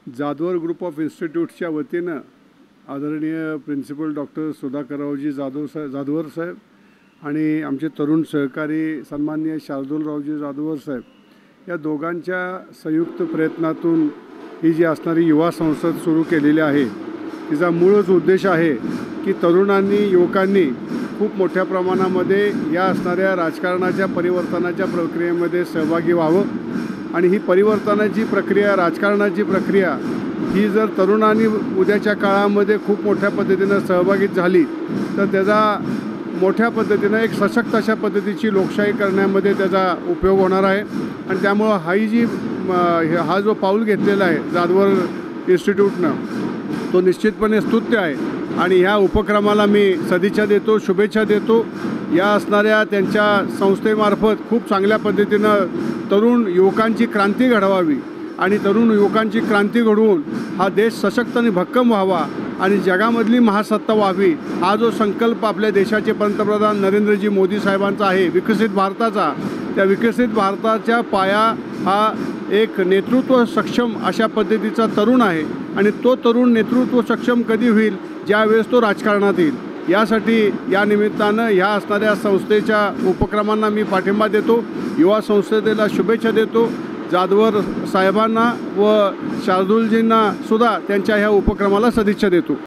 Jadhavar group of इन्स्टिट्यूट्सच्या वतीनं आदरणीय principal doctor सुधाकररावजी Jadhavar साहेब आणि आमचे तरुण सहकारी सन्माननीय शार्दूलरावजी जाधवर साहेब या दोघांच्या संयुक्त प्रयत्नातून ही जी असणारी युवा संसद सुरू केलेली आहे तिचा मूळच उद्देश आहे की तरुणांनी युवकांनी खूप मोठ्या प्रमाणामध्ये या असणाऱ्या राजकारणाच्या परिवर्तनाच्या प्रक्रियेमध्ये सहभागी व्हावं आणि ही परिवर्तनाची प्रक्रिया राजकारणाची प्रक्रिया ही जर तरुणांनी उद्याच्या काळामध्ये खूप मोठ्या पद्धतीनं सहभागी झाली तर त्याचा मोठ्या पद्धतीनं एक सशक्त अशा पद्धतीची लोकशाही करण्यामध्ये त्याचा उपयोग होणार आहे आणि त्यामुळं हा जो पाऊल घेतलेला आहे जाधवर इन्स्टिट्यूटनं तो निश्चितपणे स्तुत्य आहे आणि ह्या उपक्रमाला मी सदिच्छा देतो, शुभेच्छा देतो। या असणाऱ्या त्यांच्या संस्थेमार्फत खूप चांगल्या पद्धतीनं तरुण युवकांची क्रांती घडवावी आणि तरुण युवकांची क्रांती घडवून हा देश सशक्त आणि भक्कम व्हावा आणि जगामधली महासत्ता व्हावी हा जो संकल्प आपल्या देशाचे पंतप्रधान नरेंद्रजी मोदी साहेबांचा आहे विकसित भारताचा, त्या विकसित भारताच्या पाया हा एक नेतृत्व सक्षम अशा पद्धतीचा तरुण आहे आणि तो तरुण नेतृत्व सक्षम कधी होईल ज्यावेळेस तो राजकारणात येईल। यासाठी या निमित्तानं ह्या असणाऱ्या संस्थेच्या उपक्रमांना मी पाठिंबा देतो, युवा संसदेला शुभेच्छा देतो। जाधवर साहेबांना व शार्दूलजींना सुद्धा त्यांच्या ह्या उपक्रमाला सदिच्छा देतो।